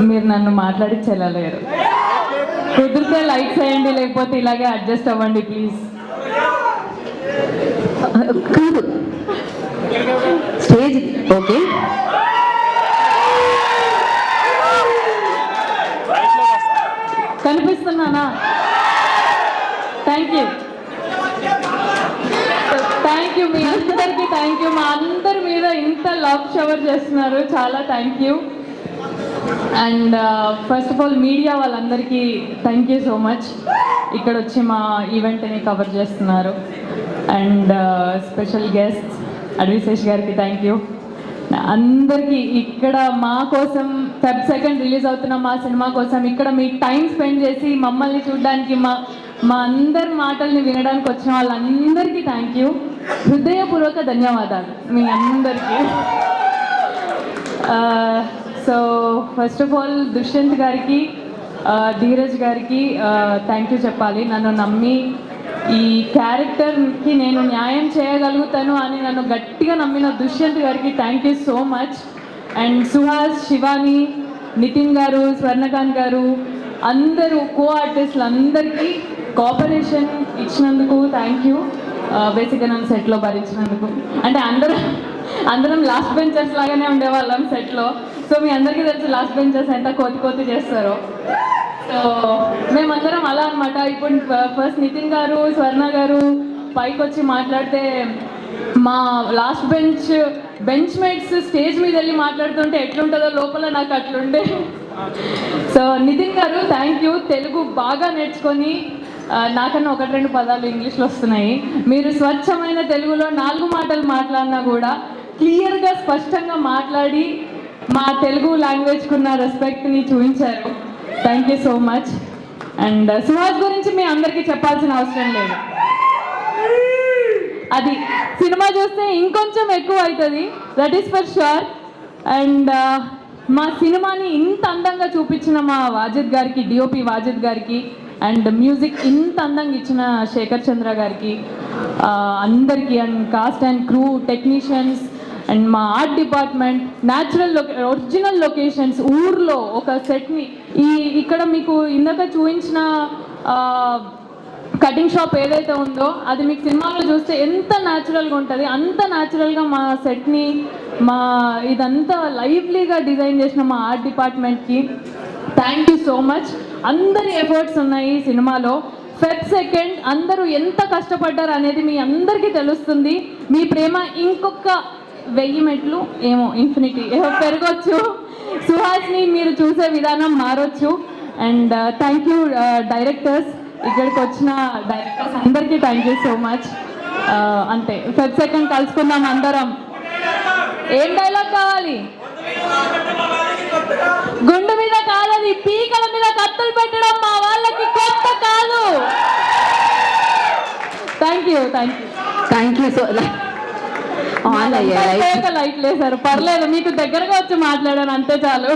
మీరు నన్ను మాట్లాడించలేరు. కుదిరితే లైక్ చేయండి, లేకపోతే ఇలాగే అడ్జస్ట్ అవ్వండి ప్లీజ్. కాదు స్టేజ్ ఓకే. కనిపిస్తున్నానా? థ్యాంక్ యూ మీ అందరికీ థ్యాంక్ యూ. మా అందరి మీద ఇంత లవ్ షవర్ చేస్తున్నారు, చాలా thank you. And first of all media వాళ్ళందరికీ థ్యాంక్ యూ సో మచ్. ఇక్కడ వచ్చి మా ఈవెంట్ని కవర్ చేస్తున్నారు. అండ్ స్పెషల్ గెస్ట్స్ అడ్విశేష్ గారికి థ్యాంక్ యూ. అందరికీ ఇక్కడ మా కోసం Feb 2 రిలీజ్ అవుతున్న మా సినిమా కోసం ఇక్కడ మీ టైం స్పెండ్ చేసి మమ్మల్ని చూడడానికి మా అందరి మాటల్ని వినడానికి వచ్చిన వాళ్ళందరికీ థ్యాంక్ యూ. హృదయపూర్వక ధన్యవాదాలు మీ అందరికీ. So first of all Dushyant గారికి, ధీరజ్ గారికి థ్యాంక్ యూ చెప్పాలి. నన్ను నమ్మి ఈ క్యారెక్టర్కి నేను న్యాయం చేయగలుగుతాను అని నన్ను గట్టిగా నమ్మిన దుష్యంత్ గారికి thank you so much. And Suhas, Shivani, Nitin garu, Swarnakanth గారు, అందరూ కో ఆర్టిస్టులు అందరికీ కోఆపరేషన్ ఇచ్చినందుకు థ్యాంక్ యూ. బేసిక్గా నన్ను సెట్లో భరించినందుకు. అంటే అందరం లాస్ట్ బెంచర్స్ లాగానే ఉండేవాళ్ళం సెట్లో. సో మీ అందరికీ తెలుసు లాస్ట్ బెంచర్స్ ఎంత కోతి చేస్తారో. సో మేమందరం అలా అనమాట. ఇప్పుడు ఫస్ట్ నితిన్ గారు, స్వర్ణ గారు పైకి వచ్చి మాట్లాడితే మా లాస్ట్ బెంచ్ మేట్స్ స్టేజ్ మీద వెళ్ళి మాట్లాడుతుంటే ఎట్లుంటుందో లోపల నాకు అట్లుండే. సో నితిన్ గారు థ్యాంక్ యూ. తెలుగు బాగా నేర్చుకొని నాకన్నా 1-2 పదాలు ఇంగ్లీష్లో వస్తున్నాయి. మీరు స్వచ్ఛమైన తెలుగులో 4 మాటలు మాట్లాడినా కూడా క్లియర్గా స్పష్టంగా మాట్లాడి మా తెలుగు లాంగ్వేజ్కున్న రెస్పెక్ట్ని చూపించారు. Thank you so much. And Suhas గురించి మీ అందరికీ చెప్పాల్సిన అవసరం లేదు. అది సినిమా చూస్తే ఇంకొంచెం ఎక్కువ అవుతుంది, that is for sure. And మా సినిమాని ఇంత అందంగా చూపించిన మా వాజిద్ గారికి, డిఓపి వాజిద్ గారికి, అండ్ మ్యూజిక్ ఇంత అందంగా ఇచ్చిన శేఖర్ చంద్ర గారికి, అందరికీ, and cost and crew, technicians, and మా ఆర్ట్ డిపార్ట్మెంట్, ఒరిజినల్ లొకేషన్స్, ఊర్లో ఒక సెట్ని ఇక్కడ మీకు ఇందాక చూపించిన కటింగ్ షాప్ ఏదైతే ఉందో అది మీకు సినిమాలో చూస్తే ఎంత న్యాచురల్గా ఉంటుంది, అంత న్యాచురల్గా మా సెట్ని ఇదంతా లైవ్లీగా డిజైన్ చేసిన మా ఆర్ట్ డిపార్ట్మెంట్కి థ్యాంక్ యూ సో మచ్. అందరి ఎఫర్ట్స్ ఉన్నాయి ఈ సినిమాలో. Feb 2 అందరూ ఎంత కష్టపడ్డారు అనేది మీ అందరికీ తెలుస్తుంది. మీ ప్రేమ ఇంకొక 1000 మెట్లు ఏమో ఇన్ఫినిటీ పెరగొచ్చు. సుహాస్ని మీరు చూసే విధానం మారొచ్చు. అండ్ థ్యాంక్ యూ డైరెక్టర్స్, ఇక్కడికి వచ్చిన డైరెక్టర్స్ అందరికీ థ్యాంక్ యూ సో మచ్. అంతే, Feb 2 కలుసుకుందాం అందరం. ఏం డైలాగ్ కావాలి? గుండు మీద కాదని పీకల మీద కత్తులు పెట్టడం మా వాళ్ళకి కొత్త కాదు. థ్యాంక్ యూ సో లైట్ లేసారు, పర్లేదు, మీకు దగ్గరగా వచ్చి మాట్లాడాను అంతే చాలు.